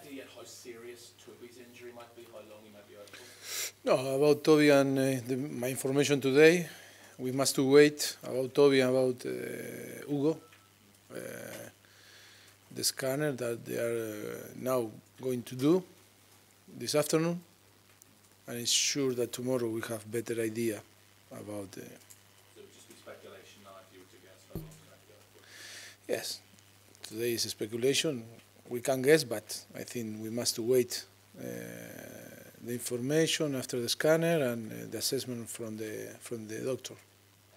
idea yet how serious Toby's injury might be, how long he might be out for? No, about Toby and my information today, we must wait about Toby and about Hugo, the scanner that they are now going to do this afternoon, and it's sure that tomorrow we have better idea about. So it would just be speculation now if you were to guess how long he might be out for? Yes, today is a speculation. We can guess, but I think we must wait the information after the scanner and the assessment from the doctor.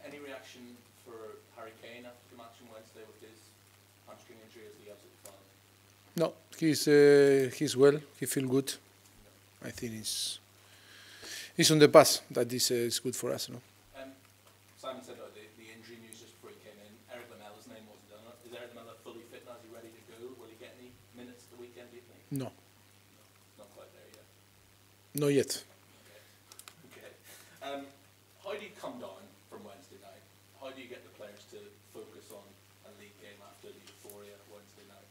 Any reaction for Harry Kane after the match on Wednesday with his hamstring injury? Is he absolutely fine? No, he's well. He feels good. I think he's on the path. That is good for us, no? Simon said the injury news just before he came in. Eric Lamella's name wasn't on it. Is Eric Lamella fully fit now? Is he ready to go? Will he get any minutes at the weekend, do you think? No. Not quite there yet. Not yet. Okay. How do you come down from Wednesday night? How do you get the players to focus on a league game after the euphoria of Wednesday night?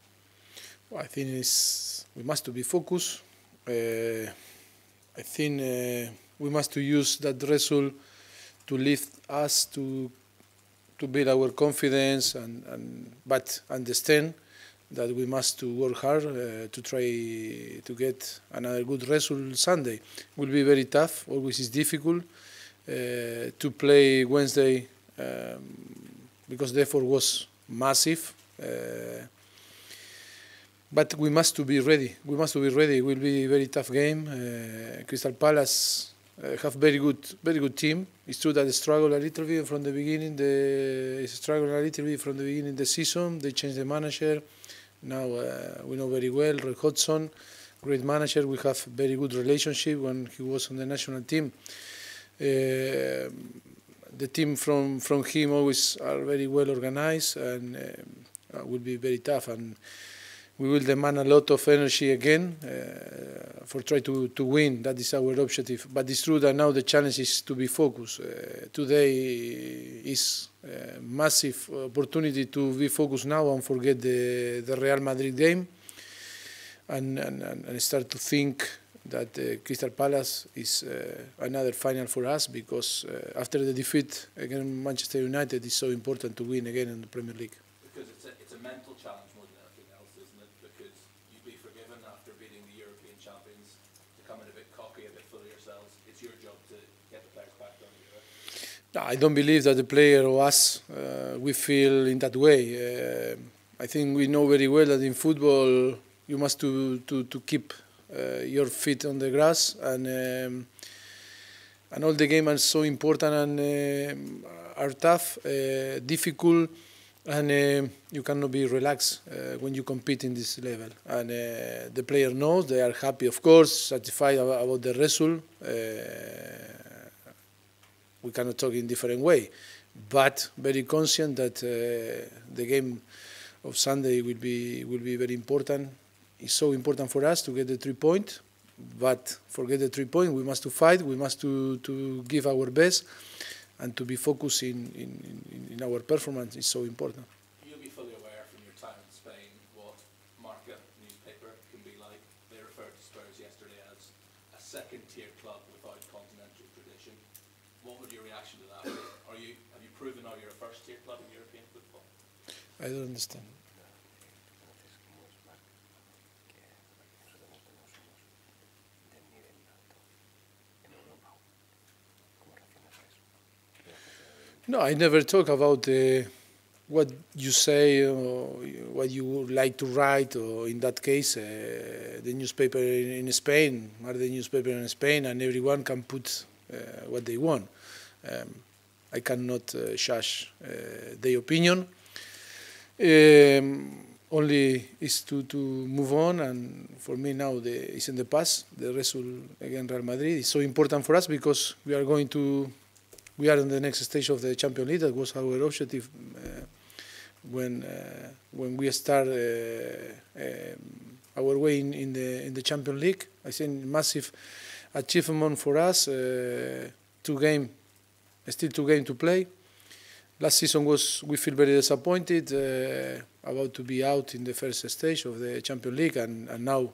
Well, I think we must be focused. I think we must use that result to lift us to build our confidence but understand that we must to work hard to try to get another good result Sunday. Will be very tough, always is difficult to play Wednesday because the effort was massive. But we must be ready. We must be ready. It will be a very tough game. Crystal Palace have very good team. It's true that they struggle a little bit from the beginning. The season. They changed the manager. Now we know very well Roy Hodgson, great manager. We have very good relationship when he was on the national team. The team from him always are very well organized and will be very tough. And we will demand a lot of energy again for try to win. That is our objective. But it's true that now the challenge is to be focused. Today is a massive opportunity to be focused now and forget the Real Madrid game and start to think that Crystal Palace is another final for us because after the defeat against Manchester United, it's so important to win again in the Premier League. Because it's a mental challenge more than anything else, isn't it? Because you'd be forgiven after beating the European champions to come in a bit cocky, a bit full of yourselves. It's your job to get the players back down to earth. No, I don't believe that the player or us we feel in that way. I think we know very well that in football you must to keep your feet on the grass and all the games are so important and are tough, difficult. And you cannot be relaxed when you compete in this level. And the player knows, they are happy, of course, satisfied about the result. We cannot talk in different way, but very conscient that the game of Sunday will be very important. It's so important for us to get the 3 points, but forget the 3 points. We must to fight. We must to give our best. And to be focused in our performance is so important. You'll be fully aware from your time in Spain what Marca newspaper can be like. They referred to Spurs yesterday as a second-tier club without continental tradition. What would your reaction to that be? Have you proven now you're a first-tier club in European football? I don't understand. No, I never talk about what you say or what you would like to write, or in that case, the newspaper in Spain are the newspaper in Spain, and everyone can put what they want. I cannot judge their opinion. Only is to move on, and for me now it's in the past. The result against Real Madrid is so important for us because we are in the next stage of the Champions League. That was our objective when we start our way in the Champions League. I think massive achievement for us. 2 games, still 2 games to play. Last season we feel very disappointed about to be out in the first stage of the Champions League, and now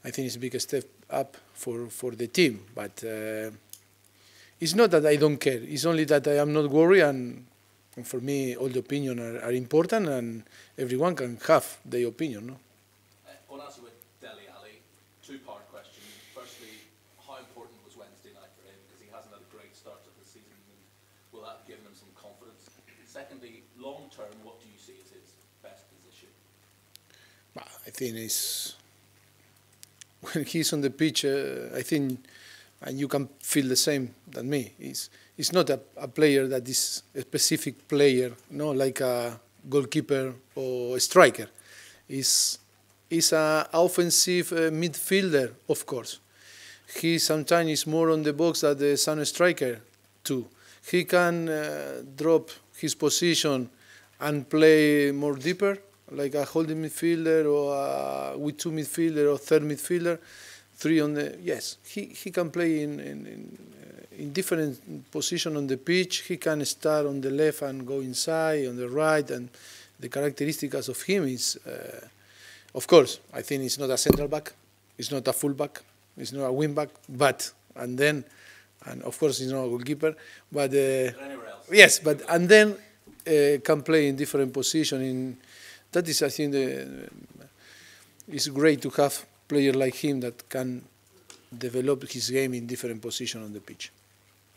I think it's a big step up for the team. But it's not that I don't care. It's only that I am not worried, and for me, all the opinions are important, and everyone can have their opinion. No? I want to ask you with Dele Alli, two-part question. Firstly, how important was Wednesday night for him? Because he hasn't had a great start to the season, and will that have given him some confidence? Secondly, long-term, what do you see as his best position? I think it's when he's on the pitch, I think, and you can feel the same than me. It's not a player that is a specific player, no, like a goalkeeper or a striker. He's an offensive midfielder, of course. He sometimes is more on the box than the sun striker too. He can drop his position and play more deeper, like a holding midfielder or with two midfielder or third midfielder, three on the. Yes, he can play in different positions on the pitch. He can start on the left and go inside, on the right, and the characteristics of him is, of course, I think it's not a central back, it's not a full back, it's not a wing back, but and of course it's not a goalkeeper, but anywhere else. Yes, but and then can play in different positions. That is, I think, it's great to have players like him that can develop his game in different positions on the pitch.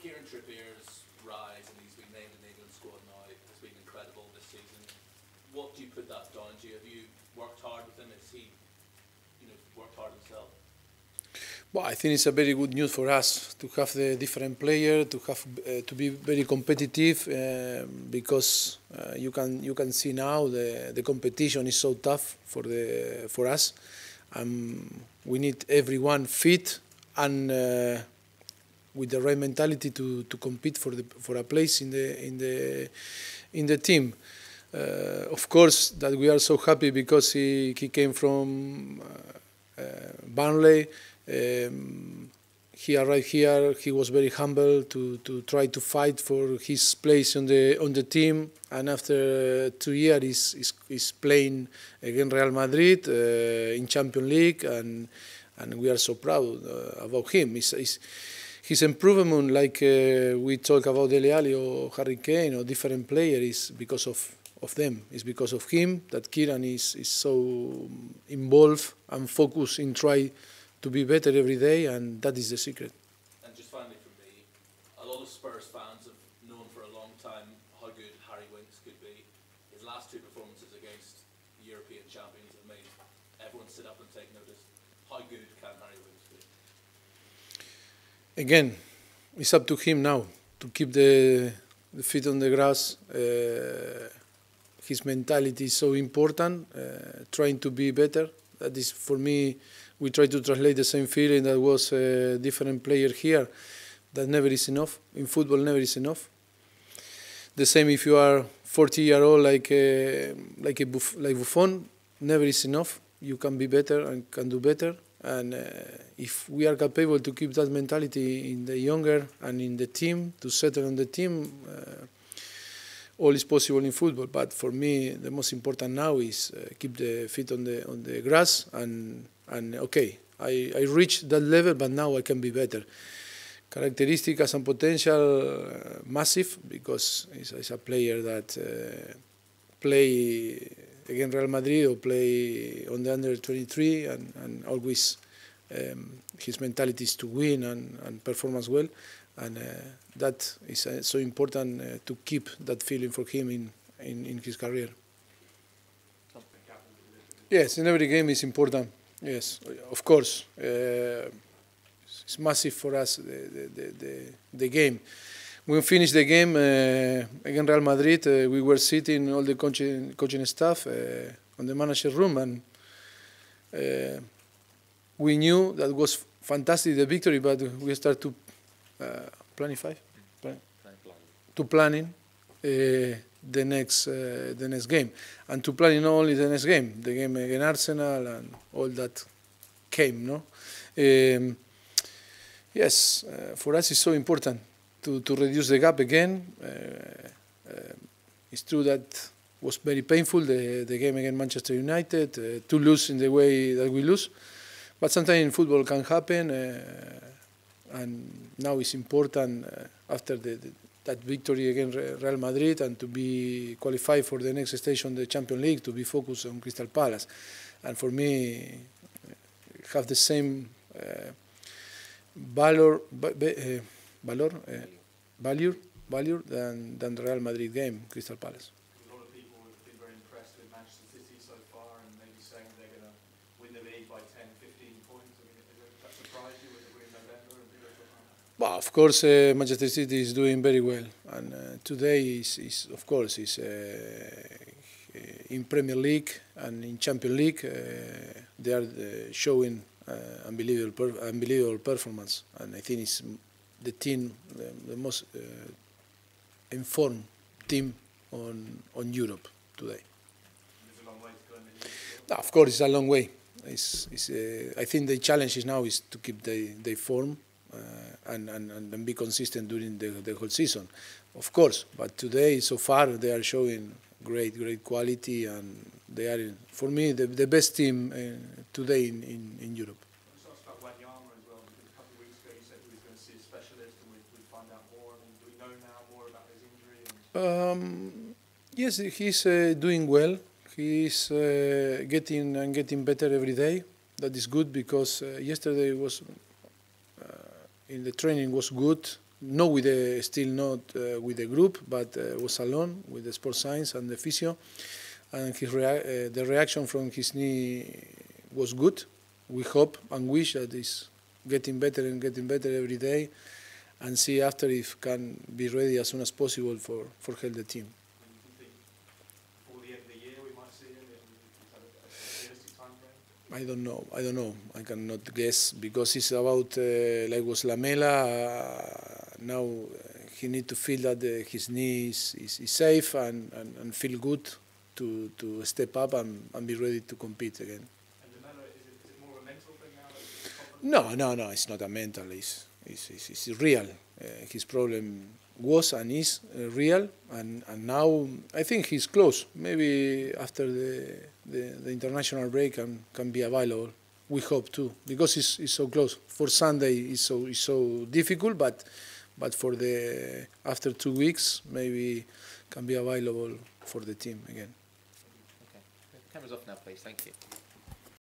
Kieran Trippier's rise, and he's been named in the England squad now, has been incredible this season. What do you put that down to? Have you worked hard with him? Has he, worked hard himself? Well, I think it's a very good news for us to have the different player, to have to be very competitive, because you can see now the competition is so tough for us. We need everyone fit and with the right mentality to compete for a place in the team. Of course, that we are so happy because he came from Burnley. He arrived here. He was very humble to try to fight for his place on the team. And after 2 years, he's playing against Real Madrid in Champions League, and we are so proud about him. His improvement, like we talk about Dele Alli or Harry Kane or different players, is because of them. It's because of him that Kieran is so involved and focused in trying to be better every day, and that is the secret. And just finally for me, a lot of Spurs fans have known for a long time how good Harry Winks could be. His last two performances against European champions have made everyone sit up and take notice. How good can Harry Winks be? Again, it's up to him now to keep the feet on the grass. His mentality is so important, trying to be better. That is, for me, we try to translate the same feeling that was a different player here, that never is enough. In football, never is enough. The same if you are 40-year-old like Buffon, never is enough. You can be better and can do better. And if we are capable to keep that mentality in the younger and in the team, to settle on the team, all is possible in football. But for me, the most important now is keep the feet on the grass and okay, I reached that level, but now I can be better. Characteristics and potential massive, because he's a player that play against Real Madrid or play on the under 23, and always his mentality is to win and perform as well. And that is so important to keep that feeling for him in his career. Yes, in every game is important. Yes, of course. It's massive for us, the game. When we finished the game against Real Madrid, we were sitting, all the coaching staff, on the manager room, and we knew that was fantastic, the victory, but we started to planning the next game, and to planning not only the next game, the game against Arsenal and all that came, no. Yes, for us it's so important to reduce the gap again. It's true that was very painful, the game against Manchester United, to lose in the way that we lose. But sometimes in football can happen, and now it's important after that victory against Real Madrid and to be qualified for the next stage on the Champions League, to be focused on Crystal Palace. And for me, have the same value than the Real Madrid game, Crystal Palace. A lot of people have been very impressed with Manchester City so far and maybe saying they're going to win the league by 10, 15 points. I mean, does that surprise you with the win in November and people talking about that? Well, of course, Manchester City is doing very well, and today is of course in Premier League and in Champions League. They are showing unbelievable performance, and I think it's the team, the most informed team on Europe today. There's a long way to go in the league. Of course, it's a long way. I think the challenge now is to keep their form and be consistent during the whole season, of course. But today, so far, they are showing great quality, and they are, for me, the best team today in Europe. I was asked about Wanyama as well, because a couple of weeks ago you said he was going to see a specialist and we'd find out more. I mean, do we know now more about his injury? Yes, he's doing well. He's getting better every day. That is good, because yesterday was in the training was good. Not with still not with the group, but was alone with the sports science and the physio, and the reaction from his knee was good. We hope and wish that he's getting better and getting better every day, and see after if can be ready as soon as possible for help the team. Before the end of the year we might see him in a realistic time frame? I don't know. I cannot guess, because it's about like was Lamela. Now he needs to feel that his knee is safe and feel good to step up and be ready to compete again. And Lamela, is it more of a mental thing now? No, it's not a mental. It's real. His problem was and is real, and now I think he's close. Maybe after the international break can be available. We hope too, because it's so close. For Sunday it's so difficult, but for after 2 weeks maybe can be available for the team again. Okay, camera's off now, please. Thank you.